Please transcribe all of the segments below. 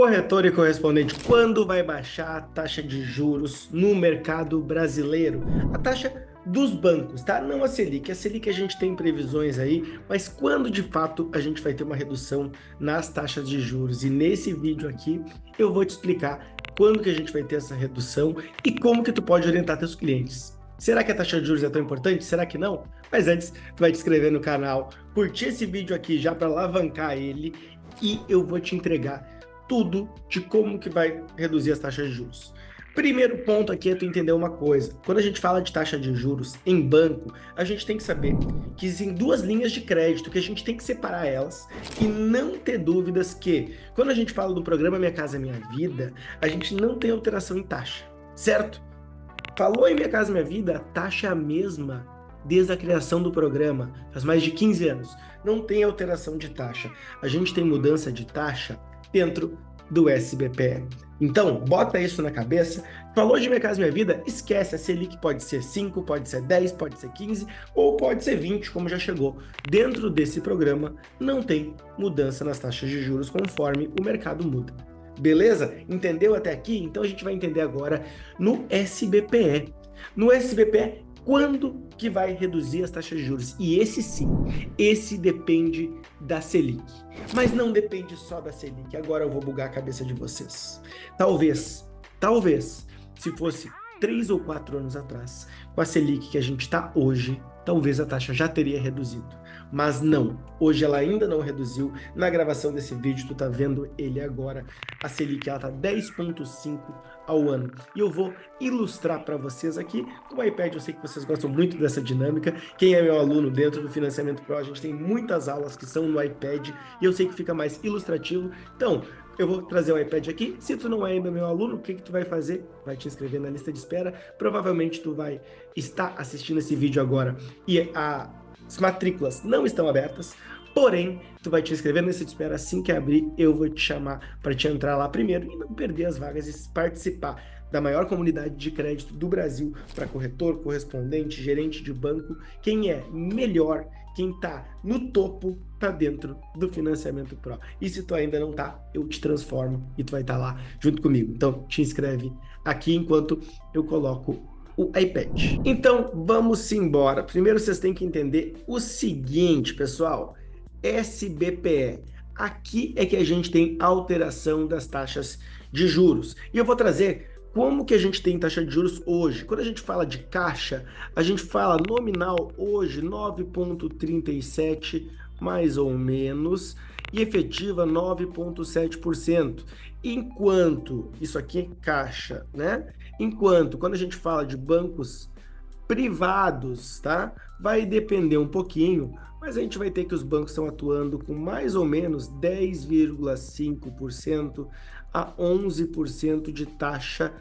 Corretor e correspondente, quando vai baixar a taxa de juros no mercado brasileiro? A taxa dos bancos, tá? Não a Selic. A Selic a gente tem previsões aí, mas quando de fato a gente vai ter uma redução nas taxas de juros? E nesse vídeo aqui eu vou te explicar quando que a gente vai ter essa redução e como que tu pode orientar teus clientes. Será que a taxa de juros é tão importante? Será que não? Mas antes, tu vai te inscrever no canal, curtir esse vídeo aqui já para alavancar ele e eu vou te entregar tudo de como que vai reduzir as taxas de juros. Primeiro ponto aqui é tu entender uma coisa. Quando a gente fala de taxa de juros em banco, a gente tem que saber que existem duas linhas de crédito, que a gente tem que separar elas e não ter dúvidas que, quando a gente fala do programa Minha Casa Minha Vida, a gente não tem alteração em taxa, certo? Falou em Minha Casa Minha Vida, a taxa é a mesma desde a criação do programa, faz mais de 15 anos. Não tem alteração de taxa. A gente tem mudança de taxa dentro do SBPE. Então, bota isso na cabeça. Falou de Minha Casa Minha Vida, esquece, a Selic pode ser 5, pode ser 10, pode ser 15 ou pode ser 20, como já chegou. Dentro desse programa, não tem mudança nas taxas de juros conforme o mercado muda. Beleza? Entendeu até aqui? Então a gente vai entender agora no SBPE. No SBPE, quando que vai reduzir as taxas de juros? E esse sim, esse depende da Selic. Mas não depende só da Selic. Agora eu vou bugar a cabeça de vocês. Talvez, se fosse 3 ou 4 anos atrás, com a Selic que a gente está hoje, talvez a taxa já teria reduzido. Mas não, hoje ela ainda não reduziu. Na gravação desse vídeo, tu tá vendo ele agora. A Selic ela tá 10,5 ao ano. E eu vou ilustrar para vocês aqui com o iPad. Eu sei que vocês gostam muito dessa dinâmica. Quem é meu aluno dentro do Financiamento Pro, a gente tem muitas aulas que são no iPad e eu sei que fica mais ilustrativo. Então, eu vou trazer o iPad aqui. Se tu não é ainda meu aluno, o que tu vai fazer? Vai te inscrever na lista de espera. Provavelmente tu vai estar assistindo esse vídeo agora e as matrículas não estão abertas, porém, tu vai te inscrever na lista de espera. Assim que abrir, eu vou te chamar para te entrar lá primeiro e não perder as vagas e participar da maior comunidade de crédito do Brasil para corretor, correspondente, gerente de banco. Quem é melhor, quem está no topo, tá dentro do Financiamento Pro. E se tu ainda não tá, eu te transformo e tu vai estar lá junto comigo. Então, te inscreve aqui enquanto eu coloco o iPad. Então, vamos embora. Primeiro, vocês têm que entender o seguinte, pessoal. SBPE. Aqui é que a gente tem alteração das taxas de juros. E eu vou trazer como que a gente tem taxa de juros hoje. Quando a gente fala de caixa, a gente fala nominal hoje 9,37, mais ou menos, e efetiva 9,7%. Enquanto, isso aqui é caixa, né? Enquanto, quando a gente fala de bancos privados, tá? Vai depender um pouquinho, mas a gente vai ter que os bancos estão atuando com mais ou menos 10,5% a 11% de taxa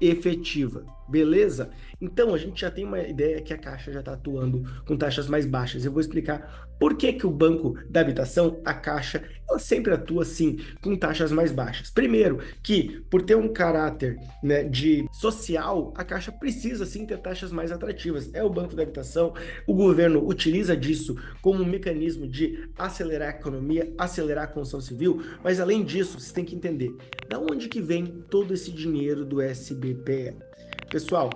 efetiva, beleza? Então a gente já tem uma ideia que a Caixa já está atuando com taxas mais baixas. Eu vou explicar por que que o Banco da Habitação, a Caixa, ela sempre atua assim com taxas mais baixas. Primeiro, que por ter um caráter, né, de social, a Caixa precisa sim ter taxas mais atrativas. É o Banco da Habitação, o governo utiliza disso como um mecanismo de acelerar a economia, acelerar a construção civil, mas além disso, você tem que entender da onde que vem todo esse dinheiro do SBPE. Pessoal,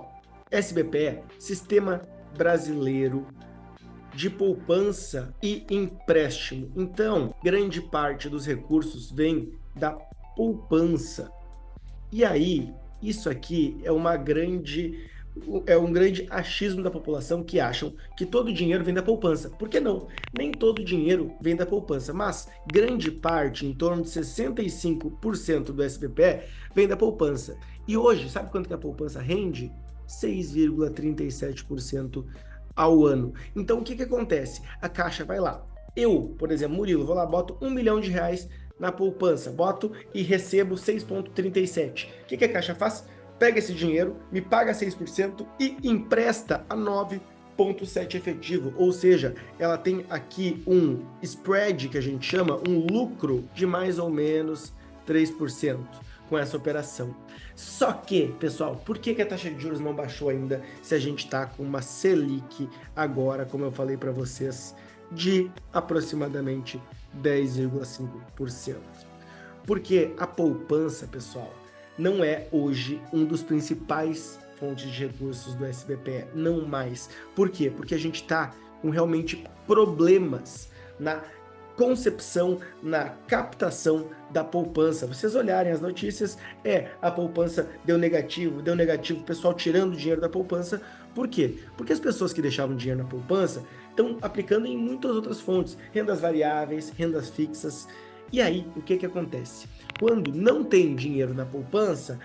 SBPE, Sistema Brasileiro de Poupança e Empréstimo. Então, grande parte dos recursos vem da poupança. E aí, isso aqui é um grande achismo da população que acham que todo o dinheiro vem da poupança. Por que não? Nem todo o dinheiro vem da poupança, mas grande parte, em torno de 65% do SBPE, vem da poupança. E hoje, sabe quanto que a poupança rende? 6,37% ao ano. Então, o que que acontece? A Caixa vai lá. Eu, por exemplo, Murilo, vou lá, boto R$ 1 milhão na poupança, boto e recebo 6,37. O que que a Caixa faz? Pega esse dinheiro, me paga 6% e empresta a 9,7 efetivo, ou seja, ela tem aqui um spread, que a gente chama, um lucro de mais ou menos 3% com essa operação. Só que, pessoal, por que a taxa de juros não baixou ainda se a gente está com uma Selic agora, como eu falei para vocês, de aproximadamente 10,5%? Porque a poupança, pessoal, não é hoje um dos principais fontes de recursos do SBPE, não mais. Por quê? Porque a gente está com realmente problemas na concepção, na captação da poupança. Vocês olharem as notícias, a poupança deu negativo, o pessoal tirando dinheiro da poupança. Por quê? Porque as pessoas que deixavam dinheiro na poupança estão aplicando em muitas outras fontes, rendas variáveis, rendas fixas. E aí, o que acontece? Quando não tem dinheiro na poupança,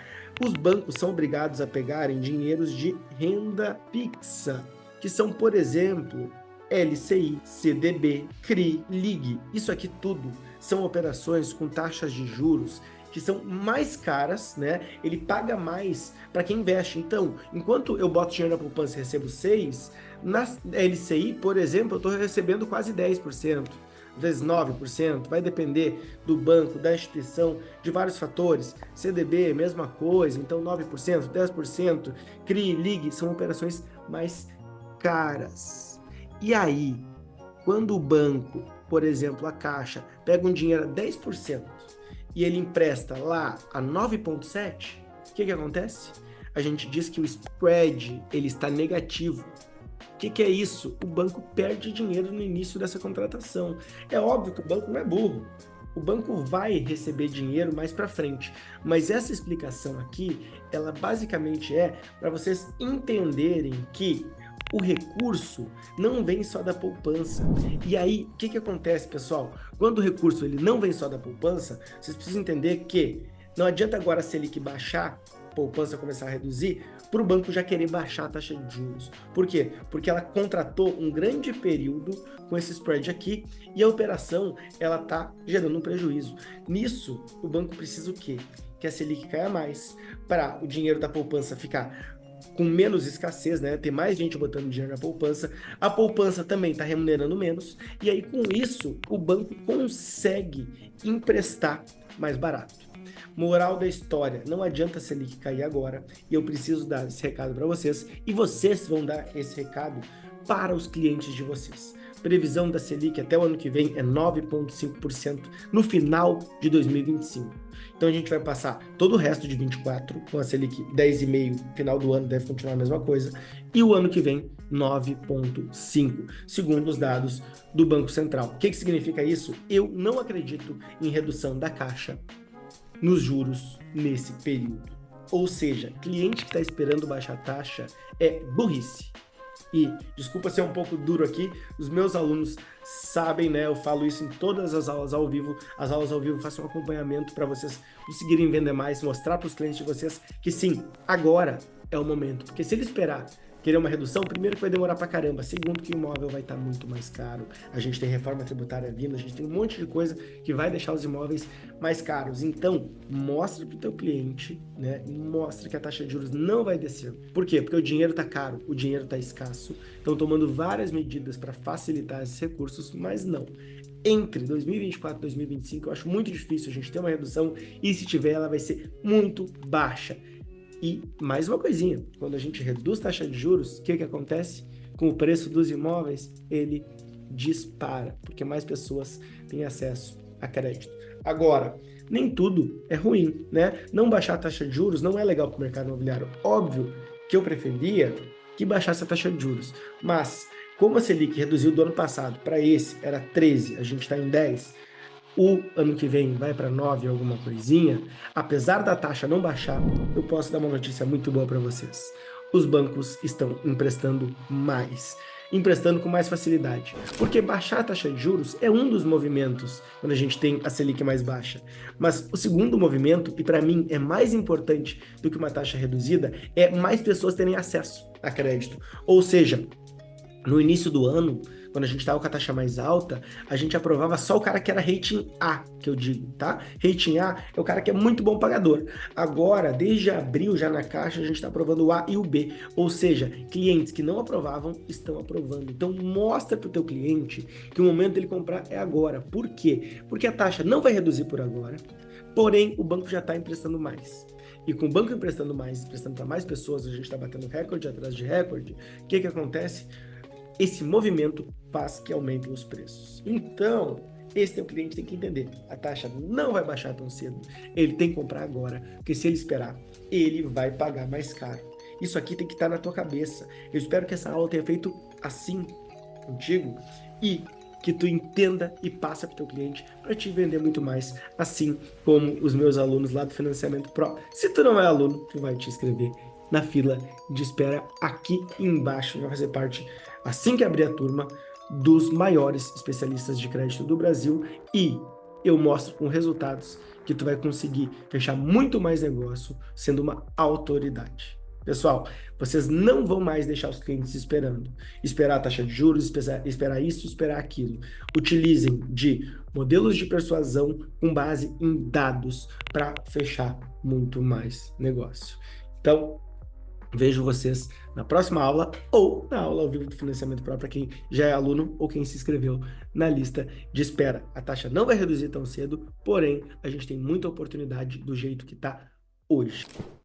os bancos são obrigados a pegarem dinheiros de renda fixa, que são, por exemplo, LCI, CDB, CRI, LIG. Isso aqui tudo são operações com taxas de juros que são mais caras, né? Ele paga mais para quem investe. Então, enquanto eu boto dinheiro na poupança e recebo 6%, na LCI, por exemplo, eu estou recebendo quase 10%. Às vezes 9%, vai depender do banco, da instituição, de vários fatores. CDB, mesma coisa, então 9%, 10%, CRI, LIG, são operações mais caras. E aí, quando o banco, por exemplo, a Caixa, pega um dinheiro a 10% e ele empresta lá a 9,7%, o que acontece? A gente diz que o spread ele está negativo. O que é isso? O banco perde dinheiro no início dessa contratação. É óbvio que o banco não é burro. O banco vai receber dinheiro mais para frente. Mas essa explicação aqui, ela basicamente é para vocês entenderem que o recurso não vem só da poupança. E aí, o que acontece, pessoal? Quando o recurso ele não vem só da poupança, vocês precisam entender que não adianta agora a Selic baixar, a poupança começar a reduzir, para o banco já querer baixar a taxa de juros. Por quê? Porque ela contratou um grande período com esse spread aqui e a operação ela está gerando um prejuízo. Nisso, o banco precisa o quê? Que a Selic caia mais, para o dinheiro da poupança ficar com menos escassez, né? Ter mais gente botando dinheiro na poupança. A poupança também está remunerando menos. E aí, com isso, o banco consegue emprestar mais barato. Moral da história, não adianta a Selic cair agora, e eu preciso dar esse recado para vocês, e vocês vão dar esse recado para os clientes de vocês. Previsão da Selic até o ano que vem é 9,5% no final de 2025. Então a gente vai passar todo o resto de 24 com a Selic 10,5%, final do ano deve continuar a mesma coisa, e o ano que vem 9,5%, segundo os dados do Banco Central. O que significa isso? Eu não acredito em redução da Caixa nos juros nesse período. Ou seja, cliente que está esperando baixar a taxa é burrice. E, desculpa ser um pouco duro aqui, os meus alunos sabem, né? Eu falo isso em todas as aulas ao vivo. As aulas ao vivo façam um acompanhamento para vocês conseguirem vender mais, mostrar para os clientes de vocês que sim, agora é o momento. Porque se ele esperar querer uma redução, primeiro que vai demorar pra caramba, segundo que o imóvel vai estar muito mais caro, a gente tem reforma tributária vindo, a gente tem um monte de coisa que vai deixar os imóveis mais caros. Então, mostra pro teu cliente, né, mostra que a taxa de juros não vai descer. Por quê? Porque o dinheiro tá caro, o dinheiro tá escasso, estão tomando várias medidas para facilitar esses recursos, mas não. Entre 2024 e 2025, eu acho muito difícil a gente ter uma redução, e se tiver, ela vai ser muito baixa. E mais uma coisinha, quando a gente reduz taxa de juros, o que acontece? Com o preço dos imóveis, ele dispara, porque mais pessoas têm acesso a crédito. Agora, nem tudo é ruim, né? Não baixar a taxa de juros não é legal para o mercado imobiliário. Óbvio que eu preferia que baixasse a taxa de juros, mas como a Selic reduziu do ano passado para esse, era 13, a gente está em 10, o ano que vem vai para 9 alguma coisinha, apesar da taxa não baixar, eu posso dar uma notícia muito boa para vocês. Os bancos estão emprestando mais, emprestando com mais facilidade, porque baixar a taxa de juros é um dos movimentos quando a gente tem a Selic mais baixa. Mas o segundo movimento, e para mim é mais importante do que uma taxa reduzida, é mais pessoas terem acesso a crédito. Ou seja, no início do ano, quando a gente estava com a taxa mais alta, a gente aprovava só o cara que era rating A, que eu digo, tá? Rating A é o cara que é muito bom pagador. Agora, desde abril, já na Caixa, a gente está aprovando o A e o B. Ou seja, clientes que não aprovavam estão aprovando. Então, mostra para o teu cliente que o momento dele comprar é agora. Por quê? Porque a taxa não vai reduzir por agora, porém, o banco já está emprestando mais. E com o banco emprestando mais, emprestando para mais pessoas, a gente está batendo recorde atrás de recorde. O que acontece? Esse movimento faz que aumentem os preços. Então, Esse teu cliente tem que entender. A taxa não vai baixar tão cedo. Ele tem que comprar agora, porque se ele esperar, ele vai pagar mais caro. Isso aqui tem que estar na tua cabeça. Eu espero que essa aula tenha feito assim contigo e que tu entenda e passa para o teu cliente para te vender muito mais, assim como os meus alunos lá do Financiamento Pro. Se tu não é aluno, tu vai te inscrever na fila de espera aqui embaixo, vai fazer parte, assim que abrir a turma, dos maiores especialistas de crédito do Brasil e eu mostro com resultados que tu vai conseguir fechar muito mais negócio sendo uma autoridade. Pessoal, vocês não vão mais deixar os clientes esperando. Esperar a taxa de juros, esperar isso, esperar aquilo. Utilizem de modelos de persuasão com base em dados para fechar muito mais negócio. Então, vejo vocês na próxima aula ou na aula ao vivo do Financiamento Pro para quem já é aluno ou quem se inscreveu na lista de espera. A taxa não vai reduzir tão cedo, porém, a gente tem muita oportunidade do jeito que está hoje.